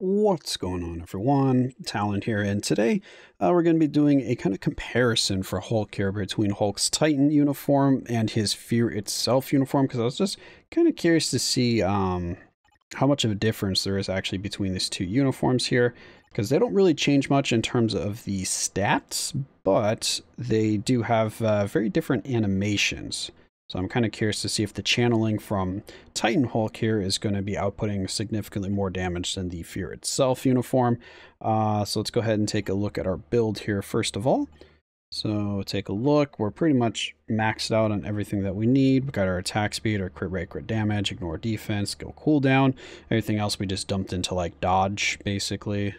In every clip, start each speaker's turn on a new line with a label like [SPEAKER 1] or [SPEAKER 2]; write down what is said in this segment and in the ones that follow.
[SPEAKER 1] What's going on, everyone? Talen here, and today we're going to be doing a kind of comparison for Hulk here between Hulk's Titan uniform and his Fear Itself uniform, because I was just kind of curious to see how much of a difference there is actually between these two uniforms here, because they don't really change much in terms of the stats, but they do have very different animations. So I'm kind of curious to see if the channeling from Titan Hulk here is going to be outputting significantly more damage than the Fear Itself uniform. So let's go ahead and take a look at our build here first of all. So take a look. We're pretty much maxed out on everything that we need. We've got our attack speed, our crit rate, crit damage, ignore defense, skill cooldown. Everything else we just dumped into like dodge, basically.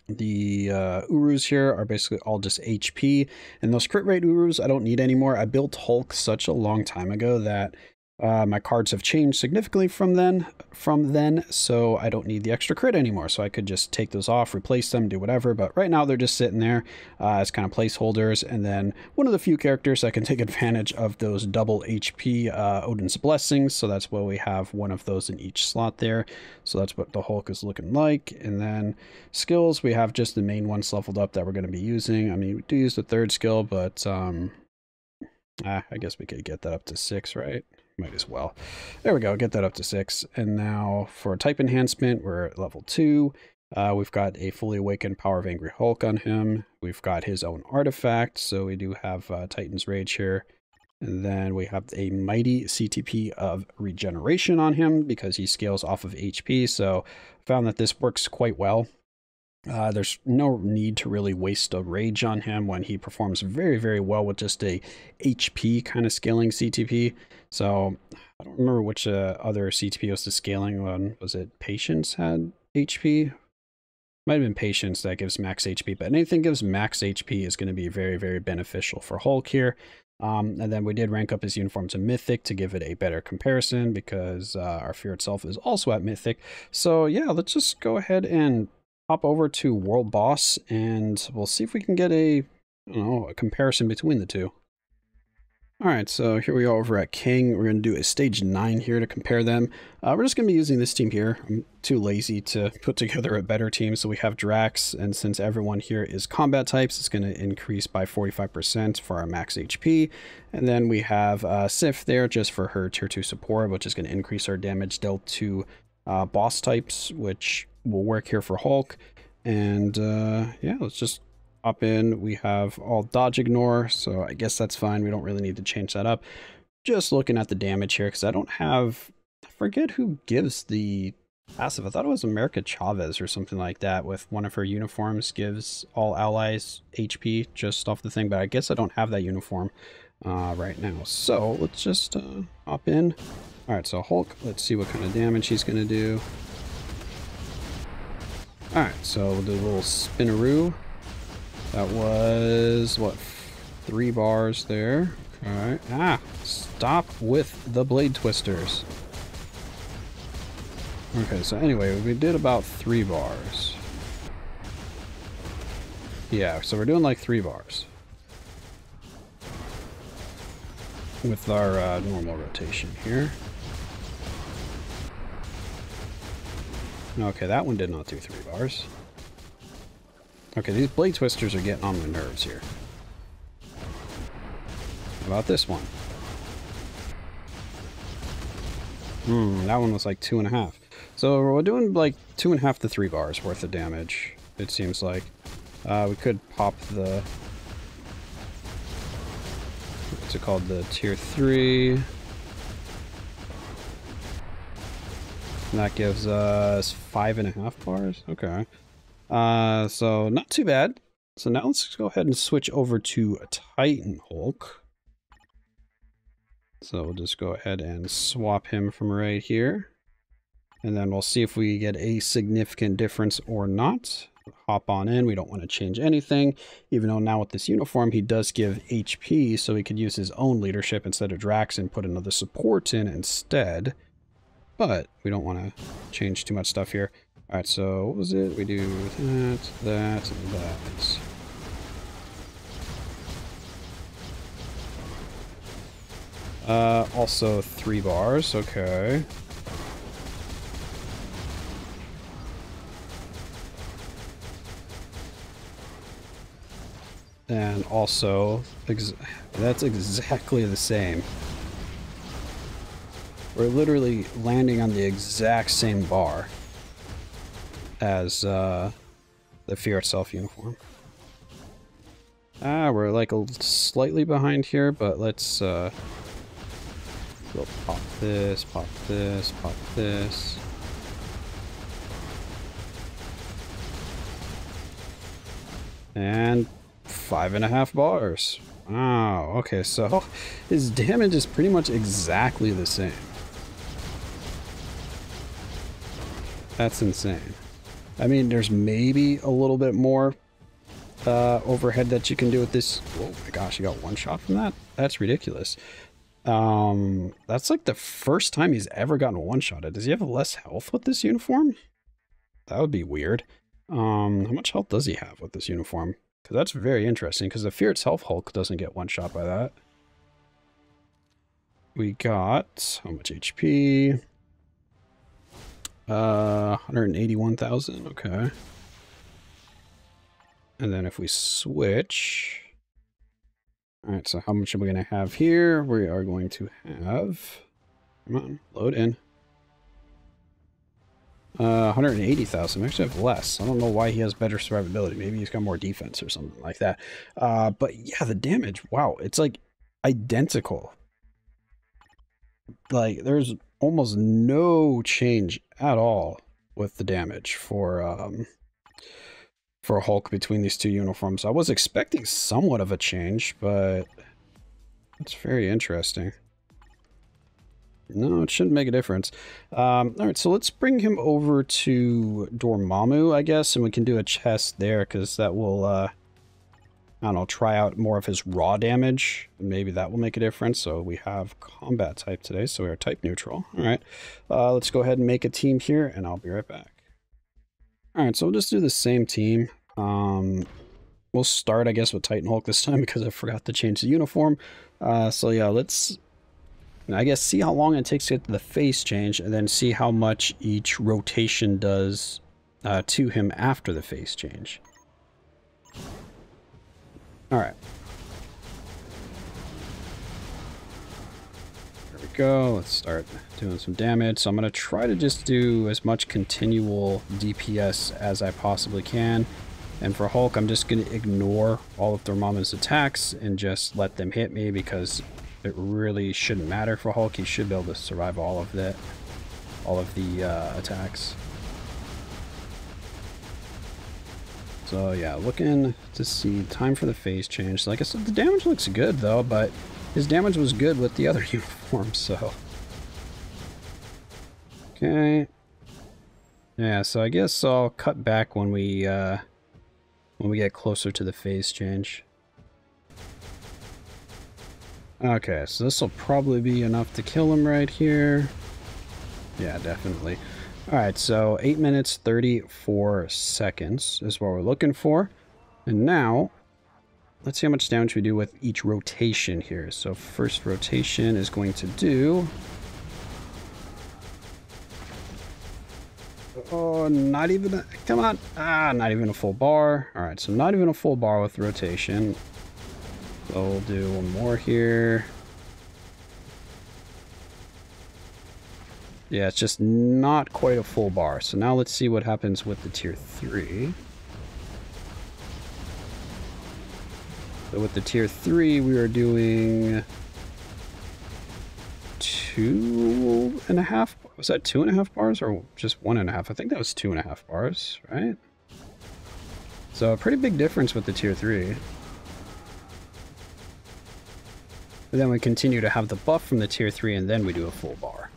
[SPEAKER 1] The Urus here are basically all just HP, and those crit rate Urus I don't need anymore. I built Hulk such a long time ago that my cards have changed significantly from then, so I don't need the extra crit anymore. So I could just take those off, replace them, do whatever, but right now they're just sitting there as kind of placeholders. And then one of the few characters that can take advantage of those double HP Odin's Blessings, so that's why we have one of those in each slot there. So that's what the Hulk is looking like. And then skills, we have just the main ones leveled up that we're going to be using. I mean, we do use the third skill, but I guess we could get that up to 6, right? Might as well. There we go, get that up to 6. And now for type enhancement, we're at level 2. We've got a fully awakened Power of Angry Hulk on him. We've got his own artifact, so we do have Titan's Rage here. And then we have a mighty CTP of regeneration on him because he scales off of HP. So I found that this works quite well. There's no need to really waste a rage on him when he performs very, very well with just a HP kind of scaling CTP. So I don't remember which other CTP was the scaling one. Was it Patience had HP? Might have been Patience that gives max HP, but anything gives max HP is going to be very, very beneficial for Hulk here. And then we did rank up his uniform to Mythic to give it a better comparison because our Fear Itself is also at Mythic. So yeah, let's just go ahead and hop over to World Boss, and we'll see if we can get a comparison between the two. Alright, so here we are over at King. We're going to do a stage 9 here to compare them. We're just going to be using this team here. I'm too lazy to put together a better team, so we have Drax, and since everyone here is combat types, it's going to increase by 45% for our max HP. And then we have Sif there just for her tier 2 support, which is going to increase our damage dealt to boss types, which will work here for Hulk. And yeah, let's just hop in. We have all dodge ignore, so I guess that's fine. We don't really need to change that up. Just looking at the damage here, because I don't have, I forget who gives the passive. I thought it was America Chavez or something like that, with one of her uniforms gives all allies HP just off the thing, but I guess I don't have that uniform right now. So let's just hop in. Alright, so Hulk, let's see what kind of damage he's going to do. Alright, so we'll do a little spinaroo. That was, what, 3 bars there. Alright, stop with the blade twisters. Okay, so anyway, we did about 3 bars. Yeah, so we're doing like 3 bars. With our normal rotation here. Okay, that one did not do 3 bars. Okay, these blade twisters are getting on my nerves here. How about this one? That one was like 2.5. So we're doing like 2.5 to 3 bars worth of damage, it seems like. We could pop the... what's it called? The tier 3. And that gives us 5.5 bars. Okay. So not too bad. So now let's go ahead and switch over to Titan Hulk. So we'll just go ahead and swap him from right here. And then we'll see if we get a significant difference or not. Hop on in. We don't want to change anything, even though now with this uniform, he does give HP, so he could use his own leadership instead of Drax and put another support in instead. But we don't want to change too much stuff here. Alright, so what was it? We do that, that, and that. Also 3 bars, okay. And also, that's exactly the same. We're literally landing on the exact same bar as the Fear Itself uniform. We're like slightly behind here, but let's we'll pop this, pop this, pop this. And 5.5 bars. Wow, okay, so his damage is pretty much exactly the same. That's insane. I mean, there's maybe a little bit more overhead that you can do with this. Oh my gosh, you got one shot from that? That's ridiculous. That's like the first time he's ever gotten one-shotted. Does he have less health with this uniform? That would be weird. How much health does he have with this uniform? Because that's very interesting, because the Fear Itself Hulk doesn't get one shot by that. We got how much HP? 181,000, okay. And then if we switch... Alright, so how much are we going to have here? We are going to have... Come on, load in. 180,000. We actually have less. I don't know why he has better survivability. Maybe he's got more defense or something like that. But yeah, the damage, wow, it's like identical. Like, there's almost no change at all with the damage for Hulk between these two uniforms. I was expecting somewhat of a change, but it's very interesting. No, it shouldn't make a difference. Alright, so let's bring him over to Dormammu, I guess, and we can do a chest there, because that will, I don't know, try out more of his raw damage. Maybe that will make a difference. So we have combat type today, so we are type neutral. Alright, let's go ahead and make a team here, and I'll be right back. Alright, so we'll just do the same team. We'll start, I guess, with Titan Hulk this time, because I forgot to change the uniform. So yeah, let's... I guess see how long it takes to get the face change, and then see how much each rotation does to him after the face change. Alright. There we go. Let's start doing some damage. So I'm going to try to just do as much continual DPS as I possibly can. And for Hulk, I'm just going to ignore all of Dormammu's attacks and just let them hit me, because it really shouldn't matter for Hulk. He should be able to survive all of the attacks. So yeah, looking to see time for the phase change. Like I said, the damage looks good though, but his damage was good with the other uniform, so. Okay. Yeah, so I guess I'll cut back when we get closer to the phase change. Okay, so this will probably be enough to kill him right here. Yeah, definitely. Alright, so 8 minutes 34 seconds is what we're looking for. And now, let's see how much damage we do with each rotation here. So first rotation is going to do... Oh, not even a... Come on! Ah, not even a full bar. Alright, so not even a full bar with rotation. So we'll do one more here. Yeah, it's just not quite a full bar. So now let's see what happens with the tier 3. So with the tier 3, we are doing 2.5. Was that 2.5 bars or just 1.5? I think that was 2.5 bars, right? So a pretty big difference with the tier 3. And then we continue to have the buff from the tier 3, and then we do a full bar.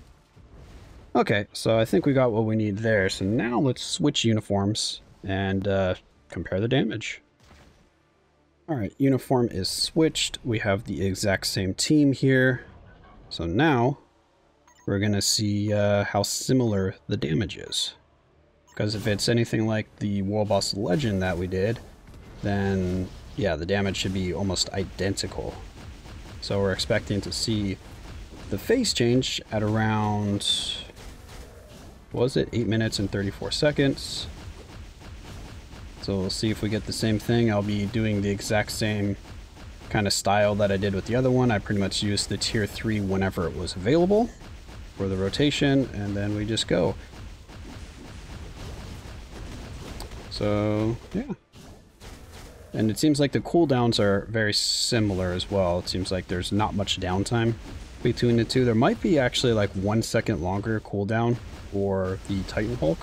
[SPEAKER 1] Okay, so I think we got what we need there. So now let's switch uniforms and compare the damage. Alright, uniform is switched. We have the exact same team here. So now we're going to see how similar the damage is. Because if it's anything like the World Boss Legend that we did, then yeah, the damage should be almost identical. So we're expecting to see the face change at around, what was it, 8 minutes and 34 seconds. So we'll see if we get the same thing. I'll be doing the exact same kind of style that I did with the other one. I pretty much used the tier 3 whenever it was available for the rotation, and then we just go. So, yeah. And it seems like the cooldowns are very similar as well. It seems like there's not much downtime between the two. There might be actually like 1 second longer cooldown for the Titan Hulk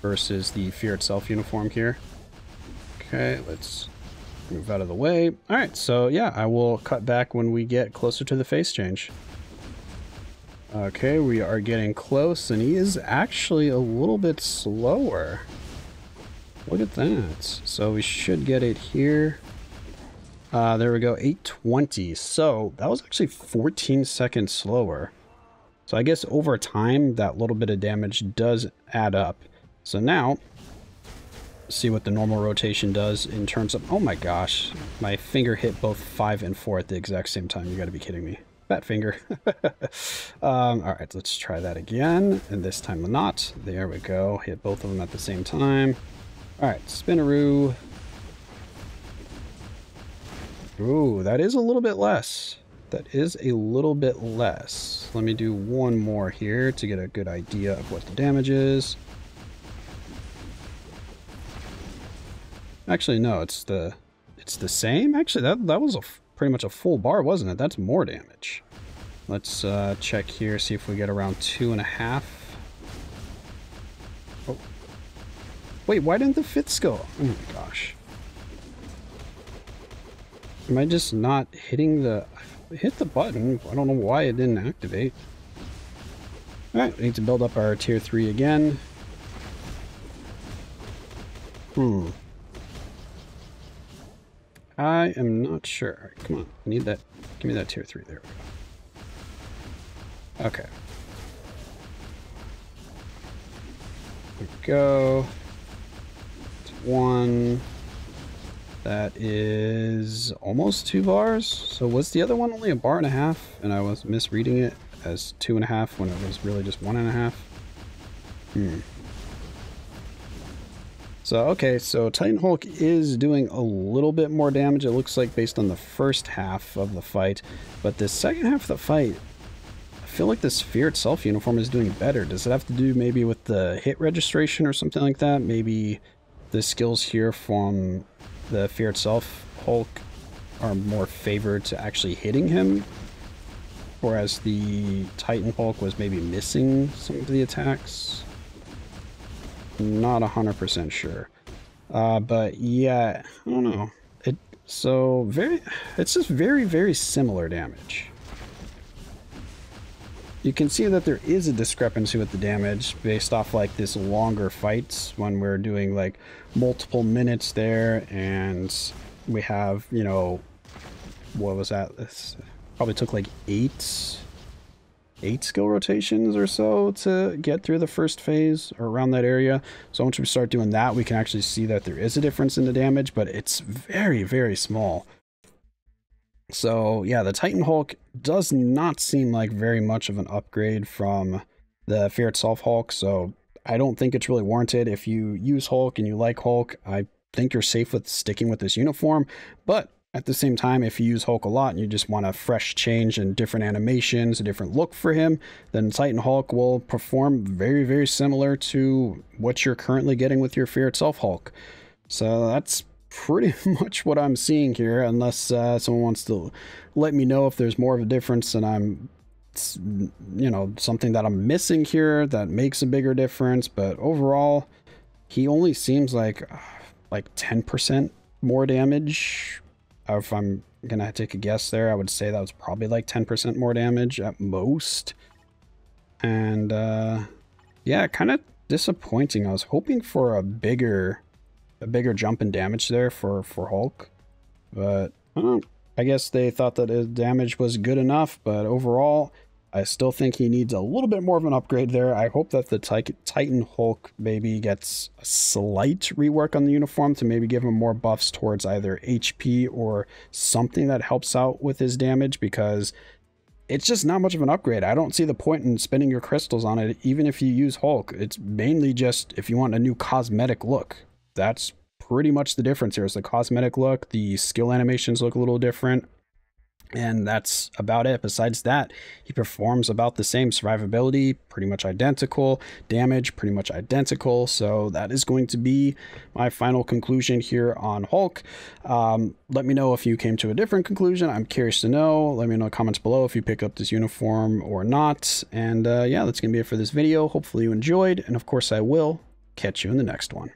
[SPEAKER 1] versus the Fear Itself uniform here. Okay, let's move out of the way. All right, so yeah, I will cut back when we get closer to the face change. Okay, we are getting close, and he is actually a little bit slower. Look at that. So we should get it here. There we go, 820. So that was actually 14 seconds slower. So I guess over time, that little bit of damage does add up. So now, see what the normal rotation does in terms of... Oh my gosh, my finger hit both 5 and 4 at the exact same time. You gotta be kidding me. Fat finger. All right, let's try that again. And this time not. There we go. Hit both of them at the same time. All right, Spinaroo. Ooh, that is a little bit less. That is a little bit less. Let me do one more here to get a good idea of what the damage is. Actually, no, it's the same. Actually, that was pretty much a full bar, wasn't it? That's more damage. Let's check here, see if we get around 2.5. Oh. Wait, why didn't the fits go? Oh my gosh. Am I just not hitting the... I hit the button. I don't know why it didn't activate. Alright, we need to build up our tier 3 again. I am not sure. All right, come on. I need that. Give me that tier 3. There we go. Okay. There we go. It's 1. That is almost 2 bars. So was the other one only 1.5 bars? And I was misreading it as 2.5 when it was really just 1.5? So, okay, so Titan Hulk is doing a little bit more damage, it looks like, based on the first half of the fight. But the second half of the fight, I feel like this Fear Itself uniform is doing better. Does it have to do maybe with the hit registration or something like that? Maybe the skills here from the Fear Itself Hulk are more favored to actually hitting him, whereas the Titan Hulk was maybe missing some of the attacks. Not 100% sure. But yeah, I don't know. It's just very, very similar damage. You can see that there is a discrepancy with the damage based off like this longer fights when we're doing like multiple minutes there, and we have, you know, what was that? This probably took like 8 skill rotations or so to get through the first phase or around that area. So once we start doing that, we can actually see that there is a difference in the damage, but it's very, very small. So yeah, the Titan Hulk does not seem like very much of an upgrade from the Fear Itself Hulk, so I don't think it's really warranted. If you use Hulk and you like Hulk, I think you're safe with sticking with this uniform, but at the same time, if you use Hulk a lot and you just want a fresh change and different animations, a different look for him, then Titan Hulk will perform very, very similar to what you're currently getting with your Fear Itself Hulk. So that's pretty much what I'm seeing here, unless someone wants to let me know if there's more of a difference and I'm, you know, something that I'm missing here that makes a bigger difference. But overall, he only seems like 10% more damage. If I'm gonna take a guess there, I would say that was probably like 10% more damage at most. And yeah, kind of disappointing. I was hoping for a bigger jump in damage there for Hulk, but I guess they thought that his damage was good enough. But overall, I still think he needs a little bit more of an upgrade there. I hope that the Titan Hulk maybe gets a slight rework on the uniform to maybe give him more buffs towards either HP or something that helps out with his damage, because it's just not much of an upgrade. I don't see the point in spending your crystals on it, even if you use Hulk. It's mainly just if you want a new cosmetic look. That's pretty much the difference here is the cosmetic look. The skill animations look a little different. And that's about it. Besides that, he performs about the same. Survivability, pretty much identical. Damage, pretty much identical. So that is going to be my final conclusion here on Hulk. Let me know if you came to a different conclusion. I'm curious to know. Let me know in the comments below if you pick up this uniform or not. And yeah, that's going to be it for this video. Hopefully you enjoyed. And of course I will catch you in the next one.